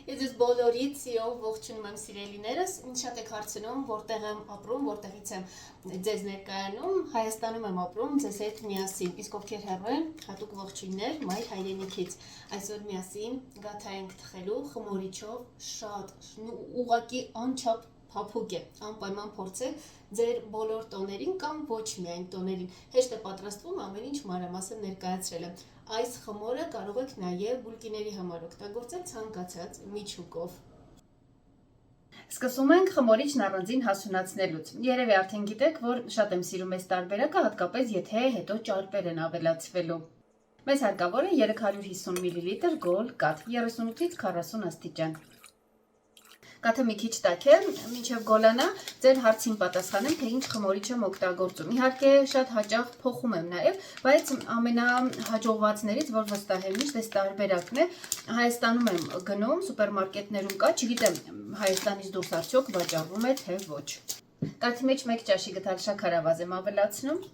Ես ես բոլորից սիրով ողջունում եմ սիրելիներս, ինձ շատ եք հարցնում, որտեղ եմ ապրում, որտեղից եմ ձեզ ներկայանում, Հայաստանում եմ ապրում, ձեզ հետ միասին, իսկ ովքեր հեռու են, հատուկ ողջույններ մայր հայրենիքից, այսօր միասին գաթա ենք թխելու խմորիչով շատ ուղղակի անչափ փափուկ է, անպայման փորձեք ձեր բոլոր տոներին կամ ոչ միայն տոներին, հեշտ է պատրաստվում, ամեն ինչ մանրամասն ներկայացրել եմ, այս խմորը կարող եք նաև բուլկիների համար օգտագործել ցանկացած միջուկով։ Սկսում ենք խմորիչն առանձին հասունացնելուց, երևի արդեն գիտեք, որ շատ եմ սիրում այս տարբերակը, հատկապես եթե հետո ճարպեր են ավելացվելու։ Մեզ հարկավոր է 350 մլ գոլ կաթ, 38-ից 40 աստիճան։ Կաթը մի քիչ տաք է, մինչև գոլանա, ձեր հարցին պատասխանեմ, թե ինչ խմորիչ եմ օգտագործում։ Իհարկե շատ հաճախ փոխում եմ նաև, բայց ամենահաջողվածներից, որ վստահ եմ միշտ այս տարբերակն է, Հայաստանում եմ գնում, սուպերմարկետներում կա, չգիտեմ Հայաստանից դուրս արդյոք վաճառվում է, թե ոչ։ Կաթի մեջ 1 ճաշի գդալ շաքարավազ եմ ավելացնում,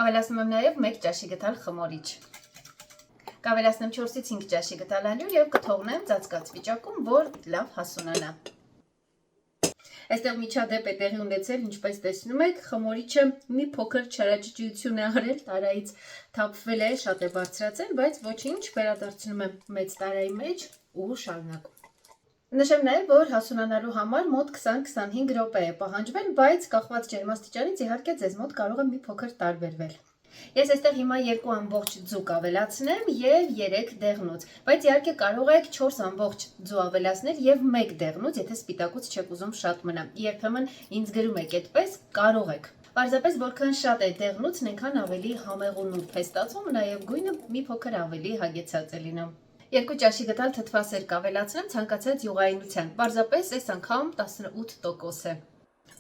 ավելացնում եմ նաև 1 ճաշի գդալ խմորիչ։ Կավելացնեմ 4-ից 5 ճաշի գդալ ալյուր եւ կթողնեմ ծածկած վիճակում, որ լավ հասունանա։ Այստեղ միջադեպ է տեղի ունեցել, ինչպես տեսնում եք, խմորիչը մի փոքր չարաճճիություն է արել, տարայից թափվել է, շատ է բարձրացել, բայց ոչինչ, վերադարձնում եմ մեծ տարայի մեջ ու շարունակում։ Նշեմ նաև, որ հասունանալու համար մոտ 20-25 րոպե է պահանջվել, բայց կախված ջերմաստիճանից իհարկե ձեզ մոտ կարող է մի փոքր տարբերվել։ Ես այստեղ հիմա 2 ամբողջ ձուկ ավելացնեմ եւ 3 դեղնուց, բայց իհարկե կարող եք 4 ամբողջ ձու ավելացնել եւ 1 դեղնուց, եթե սպիտակուց չեք ուզում շատ մնա։ Երբեմն ինձ գրում եք այդպես, կարող եք։ Պարզապես որքան շատ է դեղնուցն, այնքան ավելի համեղ ու նուրբ է ստացվում, նաեւ գույնը մի փոքր ավելի հագեցած է լինում։ 2 ճաշի գդալ թթվասեր կավելացնեմ ցանկացած յուղայինության։ Պարզապես այս անգամ 18% է։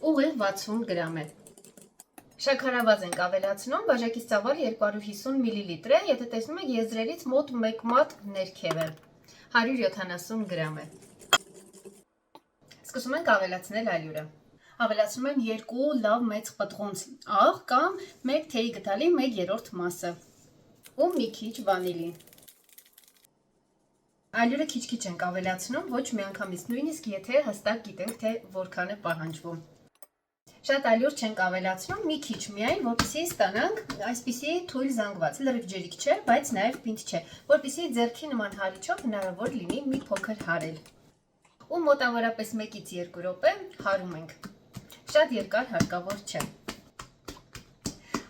Ուղիղ 60 գրամ է։ Շաքարավազ ենք ավելացնում, բաժակից ծավալ 250 մլ է, եթե տեսնում եք եզրերից մոտ 1 մատ ներքև է, 170 գրամ է։ Սկսում ենք ավելացնել ալյուրը։ Ավելացնում եմ 2 լավ մեծ պտղունց աղ կամ 1 թեյի գդալի 1/3 մասը ու մի քիչ վանիլին։ Ալյուրը քիչ-քիչ ենք ավելացնում, ոչ միանգամից, նույնիսկ եթե հստակ գիտենք, թե որքան է պահանջվում։ Շատ ալյուր չենք ավելացնում, մի քիչ միայն, որպեսզի ստանանք այսպիսի թույլ զանգված, լրիվ ջրիկ չէ, բայց նաև պինդ չէ, որպեսզի ձեռքի նման հարիչով հնարավոր լինի մի փոքր հարել։ Ու մոտավորապես 1-ից 2 րոպե հարում ենք։ Շատ երկար հարկավոր չէ։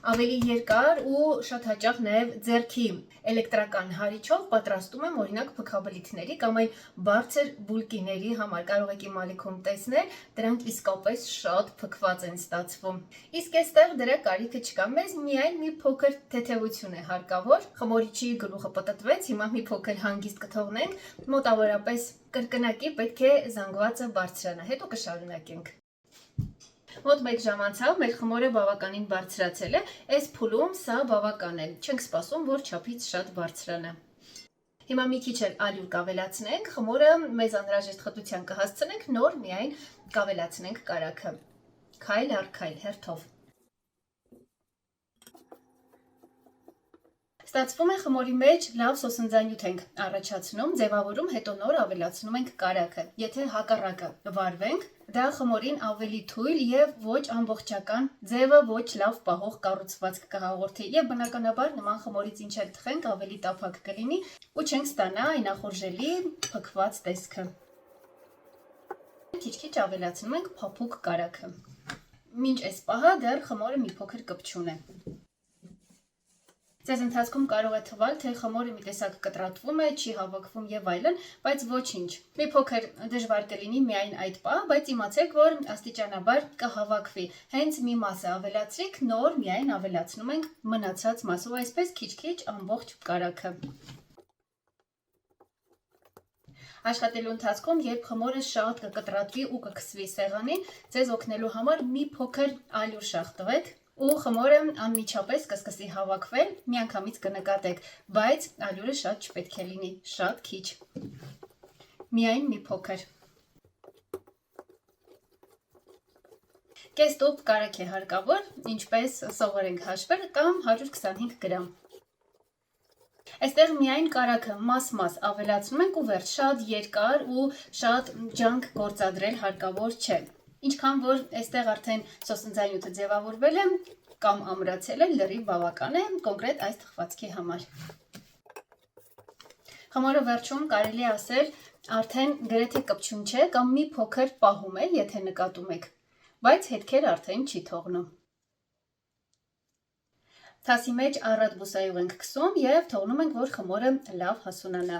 Ավելի երկար ու շատ հաճախ նաև ձեռքի էլեկտրական հարիչով պատրաստում եմ օրինակ փքաբլիթների կամ այն բարձր բուլկիների համար, կարող եք իմ ալիքում տեսնել, դրանք իսկապես շատ փքված են ստացվում։ Իսկ այստեղ դրա կարիքը չկա, մեզ միայն մի փոքր թեթևություն է հարկավոր, խմորիչի գլուխը պտտվեց, հիմա մի փոքր հանգիստ կթողնենք, մոտավորապես կրկնակի պետք է զանգվածը բարձրանա, հետո կշարունակենք։ Մոտ 1 ժամ անցավ, մեր խմորը բավականին բարձրացել է, այս փուլում սա բավական է, չենք սպասում, որ չափից շատ բարձրանա։ Հիմա մի քիչ էլ ալյուր կավելացնենք, խմորը մեզ անհրաժեշտ խտության կհասցնենք, նոր միայն կավելացնենք կարագը, քայլ առ քայլ, հերթով։ Ստացվում է խմորի մեջ լավ սոսնձանյութ ենք առաջացնում, ձևավորում, հետո նոր ավելացնում ենք կարագը։ Եթե հակառակը վարվենք, դա խմորին ավելի թույլ եւ ոչ ամբողջական ձևը ոչ լավ պահող կառուցվածք կհաղորդի եւ բնականաբար նման խմորից ինչ էլ թխենք ավելի տափակ կլինի ու չենք ստանա այն ախորժելի փքված տեսքը։ Քիչ-քիչ ավելացնում ենք փափուկ կարագը։ Մինչ այս պահը դեռ խմորը մի փոքր կպչուն է։ Ձեզ ընթացքում կարող է թվալ, թե խմորը մի տեսակ կտրատվում է, չի հավաքվում եւ այլն, բայց ոչինչ։ Մի փոքր դժվար կլինի միայն այդ պահ, բայց իմացեք, որ աստիճանաբար կհավաքվի։ Հենց մի մասը ավելացրիք, նոր միայն ավելացնում ենք մնացած մասը, ու այսպես քիչ-քիչ ամբողջ կարագը։ Աշխատելու ընթացքում, երբ խմորը շատ կկտրատվի ու կքսվի սեղանին, ձեզ օգնելու համար մի փոքր ալյուր շաղ ու խմորը անմիջապես կսկսի հավաքվել, միանգամից կնկատեք, բայց ալյուրը շատ չպետք է լինի, շատ քիչ, միայն մի փոքր։ Կես տուփ կարագ է հարկավոր, ինչպես սովոր ենք հաշվել, կամ 125 գրամ։ Այստեղ միայն կարագը մաս-մաս ավելացնում ենք ու վերջ, շատ երկար ու շատ ջանք գործադրել հարկավոր չէ։ Ինչքան որ այստեղ արդեն սոսնձանյութը ձևավորվել է կամ ամրացել է, լրիվ բավական է կոնկրետ այս թխվածքի համար։ Խմորը վերջում կարելի է ասել արդեն գրեթե կպչուն չէ կամ մի փոքր պահում է, եթե նկատում եք, բայց հետքեր արդեն չի թողնում։ Թասի մեջ առատ բուսայուղ ենք քսում և թողնում ենք, որ խմորը լավ հասունանա։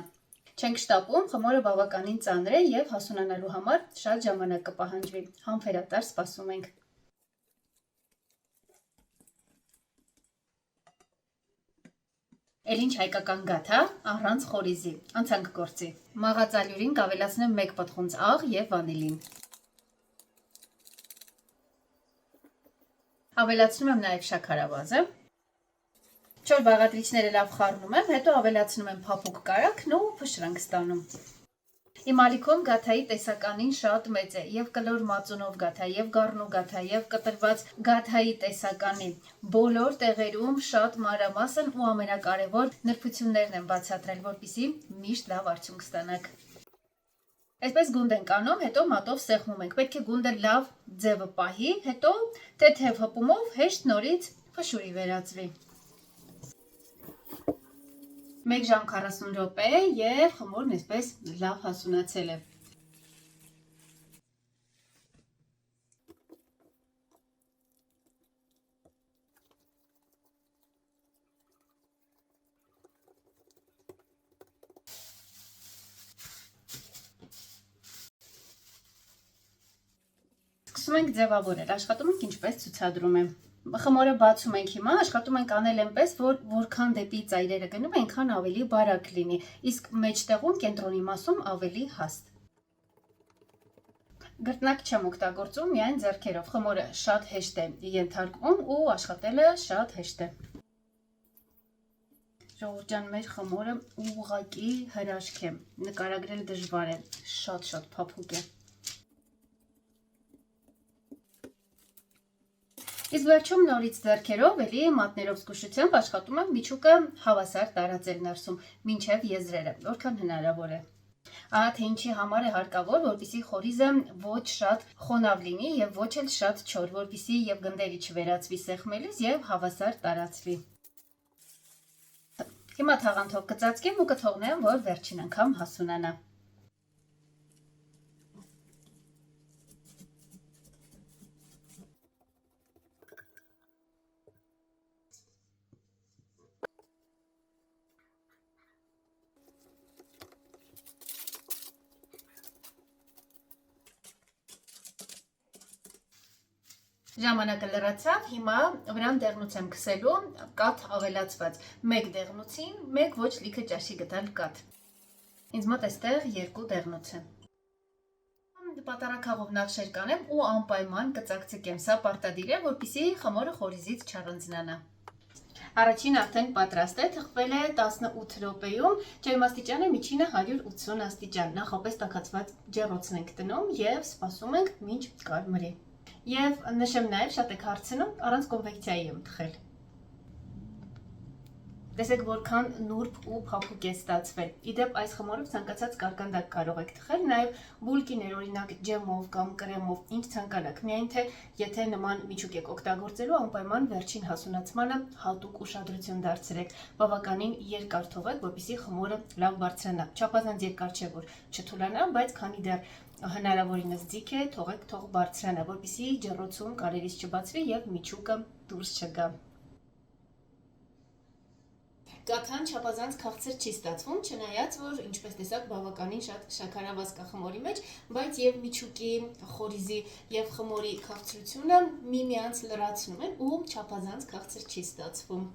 Չենք շտապում, խմորը բավականին ծանր է և հասունանալու համար շատ ժամանակ կպահանջվի, համբերատար սպասում ենք։ Էլ ինչ հայկական գաթա, առանց խորիզի, անցանք գործի։ Մաղածալյուրին կավելացնեմ 1 պտղունց աղ և վանիլին։ Ավելացնում եմ նաև շաքարավազը։ 4 բաղադրիչները լավ խառնում եմ, հետո ավելացնում եմ փափուկ կարագն ու փշրանք ստանում։ Իմ ալիքում գաթայի տեսականին շատ մեծ է, և կլոր մածունով գաթա, և գառնու գաթա, և կտրված գաթայի տեսականի բոլոր տեղերում շատ մանրամասն ու ամենակարևոր նրբություններն եմ բացատրել, որպեսզի միշտ լավ արդյունք ստանաք։ Այսպես գունդ ենք անում, հետո մատով սեղմում ենք, պետք է գունդը լավ ձևը պահի, հետո թեթև հպումով հեշտ նորից փշուրի վերածվի։ 1 ժամ 40 րոպե և խմորն այսպես լավ հասունացել է։ Սկսում ենք ձևավորել, աշխատում ենք ինչպես ցուցադրում եմ։ Խմորը բացում ենք հիմա, աշխատում ենք անել այնպես, որ որքան դեպի ծայրերը գնում, այնքան ավելի բարակ լինի, իսկ մեջտեղում կենտրոնի մասում ավելի հաստ։ Գրտնակ չեմ օգտագործում, միայն ձեռքերով, խմորը շատ հեշտ է ենթարկվում ու աշխատելը շատ հեշտ է։ Ժողովուրդ ջան, մեր խմորը ուղղակի հրաշք է, նկարագրել դժվար է, շատ փափուկ է։ Իսկ վերջում նորից ձեռքերով էլի մատներով զգուշությամբ աշխատում եմ միջուկը հավասար տարածել ներսում, մինչև եզրերը, որքան հնարավոր է։ Ահա թե ինչի համար է հարկավոր, որպեսզի խորիզը ոչ շատ խոնավ լինի և ոչ էլ շատ չոր, որպեսզի և գնդերի չվերածվի սեղմելիս և հավասար տարածվի։ Հիմա թաղանթով կծածկեմ ու կթողնեմ, որ վերջին անգամ հասունանա։ Ժամանակը լրացավ, հիմա վրան դեղնուց եմ քսելու, կաթ ավելացված 1 դեղնուցին, 1 ոչ լիքը ճաշի գդալ կաթ։ Ինձ մոտ այստեղ 2 դեղնուց է։ Պատարագաղով նախշեր կանեմ ու անպայման կծակծկեմ, սա պարտադիր է, որպեսզի խմորը խորիզից չառանձնանա։ Առաջին արդեն պատրաստ է, թխվել է 18 րոպեում, ջերմաստիճանը միջինը 180 աստիճան, նախապես տաքացված ջեռոցն ենք դնում և սպասում ենք մինչ կարմրի։ Եվ նշեմ նաև, շատ եք հարցնում, առանց կոնվեկցիայի եմ թխել։ Տեսեք որքան նուրբ ու փափուկ է ստացվել։ Իդեպ այս խմորով ցանկացած կարկանդակ կարող եք թխել, նաև բուլկիներ, օրինակ ջեմով կամ կրեմով, ինչ ցանկանաք, միայն թե եթե նման միջուկ եք օգտագործելու, անպայման վերջին հասունացմանը հատուկ ուշադրություն դարձրեք, բավականին երկար թողեք, որպեսզի խմորը լավ բարձրանա, չափազանց երկար չէ, որ չթուլանա, բայց քանի դեռ հնարավորինս ձիգ է, թող բարձրանա, որպեսզի ջեռոցում կարելիս չբացվի և միջուկը դուրս չգա։ Գաթան չափազանց քաղցր չի ստացվում, չնայած որ ինչպես տեսակ բավականին շատ շաքարավազ կա խմորի մեջ, բայց և միջուկի, խորիզի և խմորի քաղցրությունը միմյանց լրացնում են ու չափազանց քաղցր չի ստացվում։